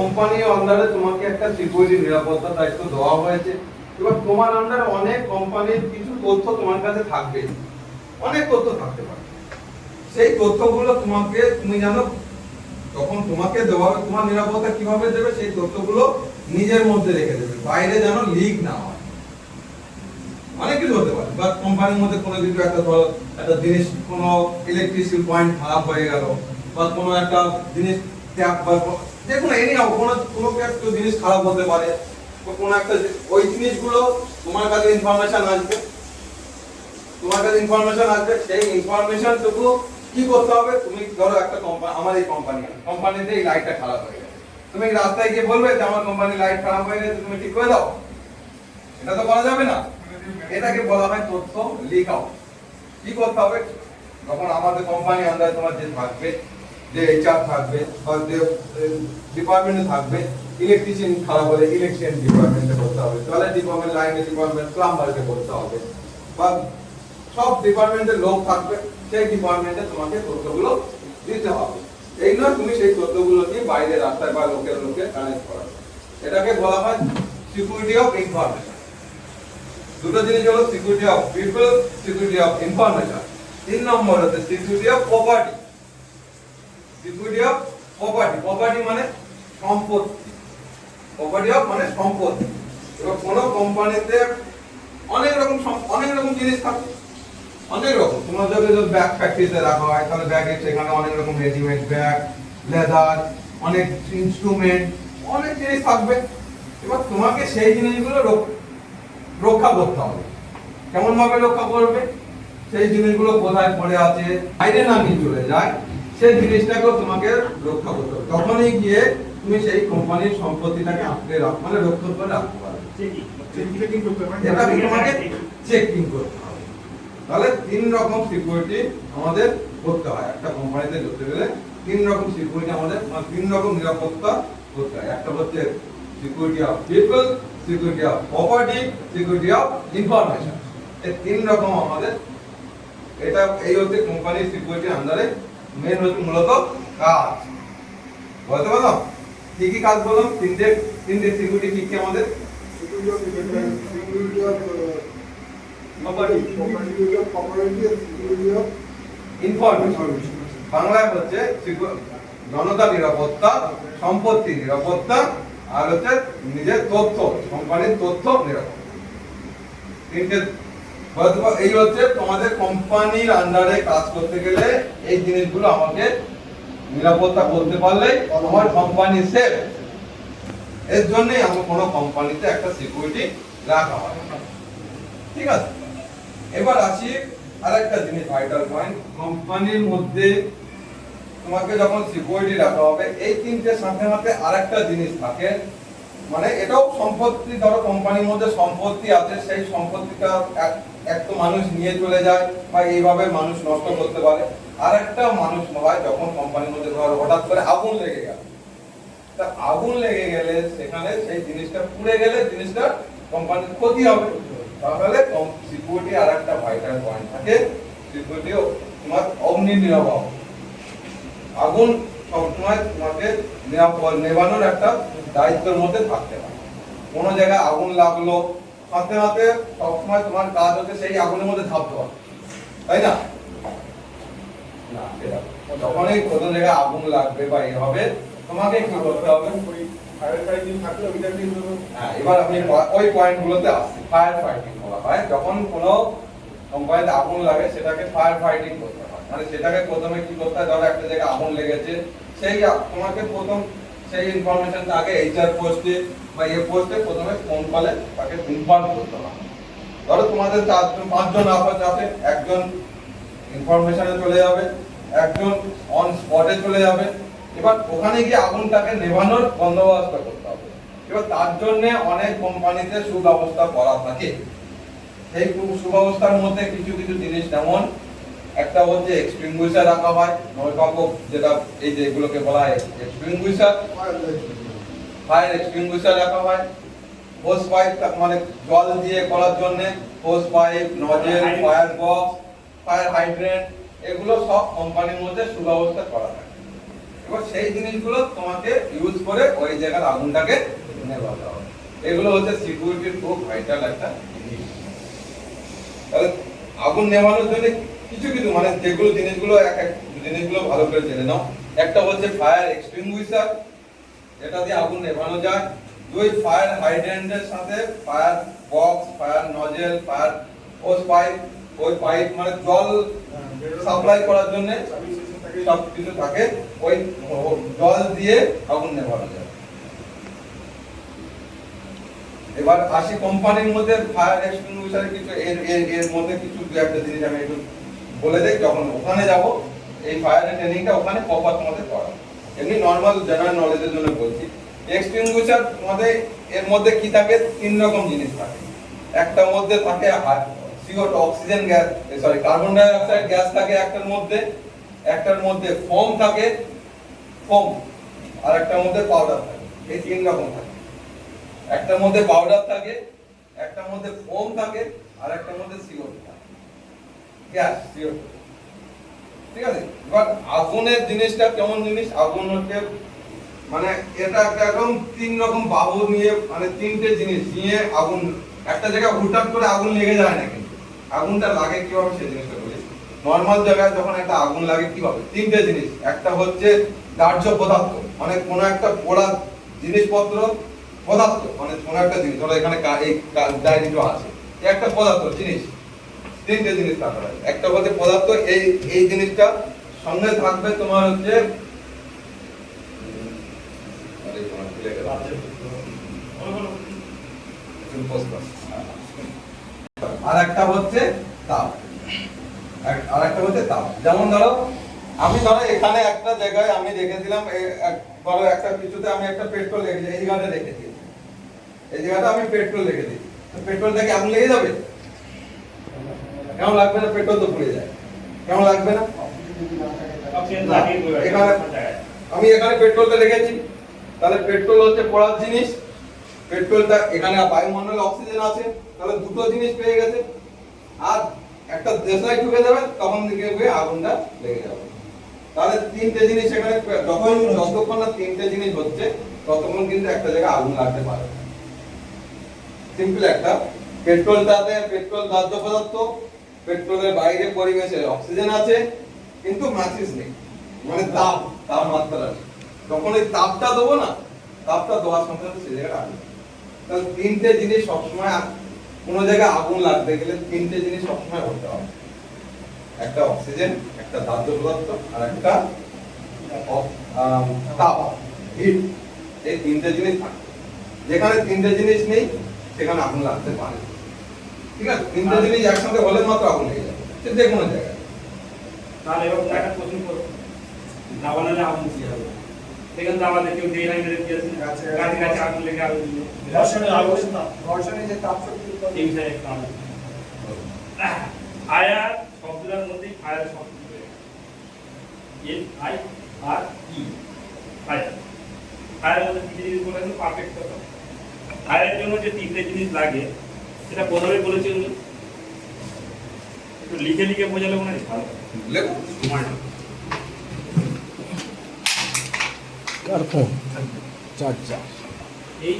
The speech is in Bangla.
কোম্পানি আন্ডারে তোমাকে একটা সিকিউরিটি নিরাপত্তার দায়িত্ব দেওয়া হয়েছে। এবার তোমার আন্ডারে অনেক কোম্পানির কিছু তথ্য তোমার কাছে থাকবে, অনেক তথ্য থাকতে পারে। সেই তথ্যগুলো তুমি জানো যখন তোমাকে দেওয়া হবে, তোমার নিরাপত্তা কিভাবে দেবে, সেই তথ্যগুলো নিজের মধ্যে রেখে দেবে, বাইরে যেন লিক না হয়। অনেক কিছু হতে পারে, বা কোম্পানির মধ্যে কোনো কিছু একটা জিনিস, কোনো ইলেকট্রিসিটি পয়েন্ট খারাপ হয়ে গেল, বা কোনো একটা জিনিস ট্যাপ বা যে কোনো একটা জিনিস খারাপ হতে পারে, কোনো একটা ওই জিনিসগুলো তোমার কাছে ইনফরমেশন আসবে, সেই ইনফরমেশনটুকু কি করতে হবে, তুমি ধরো একটা কোম্পানি, আমার এই কোম্পানিতে এই লাইটটা খারাপ হয়ে গেছে, তুমি রাস্তায় গিয়ে বলবে যে আমার কোম্পানির লাইট খারাপ হয়ে গেছে, তুমি ঠিক করে দাও? এটা তো করা যাবে না। এটাকে বলা হয় তথ্য লিক আউট। কি করতে হবে, যখন আমাদের কোম্পানি আন্ডারে তোমার যে থাকবে, যে এইচআর থাকবে বা যে ডিপার্টমেন্টে থাকবে, ইলেকট্রিশিয়ান খারাপ হলে ইলেকট্রিশিয়ান ডিপার্টমেন্টে করতে হবে, টয়লেট ডিপার্টমেন্ট, লাইনের ডিপার্টমেন্ট, প্লাম্বারকে করতে হবে, বা সব ডিপার্টমেন্টের লোক থাকবে, সেই ডিপার্টমেন্টে তোমাকে তথ্যগুলো দিতে হবে। এই নয় তুমি সেই তথ্যগুলো নিয়ে বাইরে রাস্তায় বা লোকে কানেক্ট করা। এটাকে বলা হয় সিকিউরিটি অফ ইনফরমেশন। দুটো জিনিস হলো security of people, security of information. 3 নম্বর হচ্ছে security of property. Security of property, property মানে সম্পত্তি, প্রপার্টি অফ মানে সম্পত্তি। এবার কোন কোম্পানিতে অনেক রকম জিনিস থাকে, অনেক রকম। তোমাদের যদি ব্যাগ ফ্যাক্টরিতে রাখা হয়, তাহলে ব্যাগের সেখানে অনেক রকম রেডিমেড ব্যাগ, লেদার, অনেক ইনস্ট্রুমেন্ট, অনেক জিনিস থাকবে। এবার তোমাকে সেই জিনিসগুলো রক্ষা করতে হবে। কেমন ভাবে রক্ষা করবে, সেই জিনিসগুলো কোথায় পড়ে আছে বাইরে না নিয়ে চলে যায়, সেই জিনিসটাকেও তোমাকে রক্ষা করতে হবে। তখনই গিয়ে তুমি সেই কোম্পানির সম্পত্তিটাকে আঁকড়ে মানে রক্ষা করে রাখতে পারবে। এটা তোমাকে চেকিং করতে হবে। তাহলে 3 রকম সিকিউরিটি আমাদের করতে হয় একটা কোম্পানিতে ঢুকতে গেলে। 3 রকম সিকিউরিটি আমাদের, 3 রকম নিরাপত্তা করতে হয়। একটা হচ্ছে security of people, security of property, security of information. এই 3 রকম আমাদের, এটা এই হচ্ছে কোম্পানির সিকিউরিটি আন্ডারে মেন হচ্ছে মূলত কাজ। বলতে পারো কি কি কাজ বললাম? তিনটে সিকিউরিটি কি কি আমাদের? Security of security of property, security of security of information. বাংলায় হচ্ছে জনতা নিরাপত্তা, সম্পত্তি নিরাপত্তা, আর হচ্ছে নিজের তথ্য, কোম্পানির তথ্য নিরাপত্তা। তিনটে এই হচ্ছে তোমাদের কোম্পানির আন্ডারে কাজ করতে গেলে এই জিনিসগুলো আমাকে নিরাপত্তা করতে পারলে তোমার কোম্পানি সেফ। এর জন্যই আমার কোনো কোম্পানিতে একটা সিকিউরিটি রাখা হয়। ঠিক আছে, এবার আসি আরেকটা জিনিস, ভাইটাল পয়েন্ট। কোম্পানির মধ্যে তোমাকে যখন সিকিউরিটি রাখা হবে, এই তিনটের সাথে সাথে আরেকটা জিনিস থাকে, মানে এটাও সম্পত্তি। ধরো কোম্পানির মধ্যে সম্পত্তি আছে, সেই সম্পত্তিটা এক তো মানুষ নিয়ে চলে যায় বা এইভাবে মানুষ নষ্ট করতে পারে। আরেকটা মানুষ হয় যখন কোম্পানির মধ্যে ধরো হঠাৎ করে আগুন লেগে গেল, তা আগুন লেগে গেলে সেখানে সেই জিনিসটা পুড়ে গেলে জিনিসটা কোম্পানির ক্ষতি হবে। তাহলে সিকিউরিটি আরেকটা ভাইটাল পয়েন্ট থাকে, সিকিউরিটি তোমার অগ্নি নির্বাপক। আগুন সবসময় তোমাকে নেভানোর একটা দায়িত্বের মধ্যে থাকতে হবে। কোনো জায়গায় আগুন লাগলো, সাথে সাথে সবসময় তোমার কাজ হচ্ছে সেই আগুনের মধ্যে ঝাঁপ দেওয়া, তাই না? যখনই কোনো জায়গায় আগুন লাগবে বা এই হবে, তোমাকে কি করতে হবে? এবার আমি ওই পয়েন্ট গুলোতে আসছি। ফায়ার ফাইটিং বলা হয়, যখন কোনো কোম্পানিতে আগুন লাগে সেটাকে ফায়ার ফাইটিং করতে হয়। মানে সেটাকে প্রথমে কি করতে হয়, ধরো একটা জায়গায় আগুন লেগেছে, সেই তোমাকে প্রথম সেই ইনফরমেশনটা আগে এইচআর পোস্টে বা এই পোস্টে প্রথমে ফোন কলে তাকে ইনফর্ম করতে হবে। ধরো তোমাদের 4-5 জন আছে, একজন ইনফরমেশনে চলে যাবে, একজন অন স্পটে চলে যাবে। এবার ওখানে গিয়ে আগুনটাকে নেভানোর বন্দোবস্ত করতে হবে। এবার তার জন্য অনেক কোম্পানিতে সুব্যবস্থা করা থাকে। সেই সুব্যবস্থার মধ্যে কিছু কিছু জিনিস, যেমন একটা হচ্ছে এক্সটিংগুইশার রাখা হয়, নলকূপ, যেটা এই যে এগুলোকে বলা হয় এক্সটিংগুইশার, ফায়ার এক্সটিংগুইশার রাখা হয়। হোস পাইপ, মানে জল দিয়ে করার জন্য hose pipe, nozzle, fire box, fire hydrant, এগুলো সব কোম্পানির মধ্যে সুব্যবস্থা করা থাকে। এবার সেই জিনিসগুলো তোমাকে ইউজ করে ওই জায়গার আগুনটাকে নেভাতে হবে। এগুলো হচ্ছে সিকিউরিটির খুব ভাইটাল একটা জিনিস। তাহলে আগুন নেভানোর জন্য কিছু কিছু মানে যেগুলো জিনিসগুলো জিনিসগুলো ভালো করে জেনে নাও। একটা হচ্ছে ফায়ার এক্সটিংগুইশার, এটা দিয়ে আগুন নেভানো যায়। দুই, ফায়ার হাইড্রেন্টের সাথে fire box, fire nozzle, fire hose pipe, ওই পাইপ মানে জল সাপ্লাই করার জন্য সব কিছু থাকে, ওই জল দিয়ে আগুন নেভানো যায়। এবার আসি কোম্পানির মধ্যে ফায়ার এক্সটিংগুইশারের কিছু এর মধ্যে কিছু দু একটা জিনিস আমি একটু বলে দেই, যখন ওখানে যাব এই ফায়ারের ট্রেনিংটা ওখানে প্রপার তোমাদের করা। এমনি নরমাল জেনারেল নলেজের জন্য বলছি। এক্সটিংগুইশার তোমাদের এর মধ্যে কি থাকে, তিন রকম জিনিস থাকে। একটার মধ্যে থাকে CO2 oxygen gas, sorry carbon dioxide gas থাকে একটার মধ্যে, একটার মধ্যে ফোম থাকে, ফোম, আর একটার মধ্যে পাউডার থাকে। এই তিন রকম থাকে। একটার মধ্যে পাউডার থাকে, একটার মধ্যে ফোম থাকে, আর একটার মধ্যে CO2 থাকে, গ্যাস CO2। ঠিক আছে? এবার আগুনের জিনিসটা কেমন জিনিস, আগুন হচ্ছে মানে এটা একদম তিন রকম বাহু নিয়ে মানে তিনটে জিনিস নিয়ে আগুন একটা জায়গায় হুটহাট করে আগুন লেগে যায় না, কিন্তু আগুনটা লাগে কিভাবে সেই জিনিসটা বলি। নরমাল জায়গায় যখন একটা আগুন লাগে কিভাবে, তিনটে জিনিস। একটা হচ্ছে দাহ্য পদার্থ, মানে কোনো একটা পোড়া জিনিসপত্র, পদার্থ মানে কোনো একটা জিনিস, ধরো এখানে এই ডায়েরিটা আছে, একটা পদার্থ জিনিস, তিনটে জিনিস থাকবে। একটা হচ্ছে পদার্থ, এই জিনিসটা সঙ্গে থাকবে তোমার হচ্ছে আর একটা হচ্ছে তাপ, আর একটা হচ্ছে তাপ। যেমন ধরো আমি এখানে একটা জায়গায় আমি রেখে দিলাম, ধরো একটা কিছুতে আমি একটা পেট্রোল রেখেছি, এই জায়গাটা রেখে দিয়েছি, এই জায়গাটা আমি পেট্রোল রেখে দিই, তো পেট্রোলটা কি আগুন লেগে যাবে? কেমন লাগবে না? পেট্রোল তো পুড়ে যায়, কেমন লাগবে না? এখানে আমি এখানে পেট্রোলটা রেখেছি, তাহলে পেট্রোল হচ্ছে পড়ার জিনিস, পেট্রোলটা এখানে বায়ুমণ্ডলে অক্সিজেন আছে, তাহলে দুটো জিনিস পেয়ে গেছে। আর একটা দেশলাই ঢুকে যাবে, তখন দিকে গিয়ে আগুনটা লেগে যাবে। তাহলে তিনটে জিনিস এখানে, যতক্ষণ না তিনটে জিনিস হচ্ছে ততক্ষণ কিন্তু একটা জায়গায় আগুন লাগতে পারে। সিম্পল একটা, পেট্রোলটাতে পেট্রোল দাহ্য পদার্থ, পেট্রোলের বাইরে পরিবেশে অক্সিজেন আছে, কিন্তু ম্যাচিস নেই, মানে তাপমাত্রা আছে। যখন এই তাপটা দেবো না, তাপটা দেওয়ার সঙ্গে সঙ্গে সেই জায়গাটা আগুন। তাহলে তিনটে জিনিস সবসময়, কোনো জায়গায় আগুন লাগতে গেলে তিনটে জিনিস সবসময় হতে হবে, একটা অক্সিজেন, একটা দাহ্য পদার্থ, আর একটা তাপ, হিট। এই তিনটে জিনিস থাকে। যেখানে তিনটে জিনিস নেই সেখানে আগুন লাগতে পারে। ঠিক আছে? তিনটে জিনিস একসাথে হলে মাত্র আগুন লেগে যাবে, যে কোনো জায়গায়। তাহলে এবার একটা প্রশ্ন করব, দাবা নালে আগুন কি হবে? দেখেন দাবা দেখে ডে লাইনে দিয়েছে, গাছে গাছে আগুন লেগে আগুন দিল, ঘর্ষণে যে তাপ শক্তি এই যে একটা আয়ার শব্দটার মধ্যে ফায়ার শব্দ FIRE, ফায়ার। ফায়ারের মধ্যে তিনটে জিনিস বলে কিন্তু পারফেক্ট কথা। ফায়ারের জন্য যে তিনটে জিনিস লাগে সেটা প্রথমে বলেছি, একটু লিখে লিখে বোঝালে মনে হয় ভালো। লেখো। চার্জার এই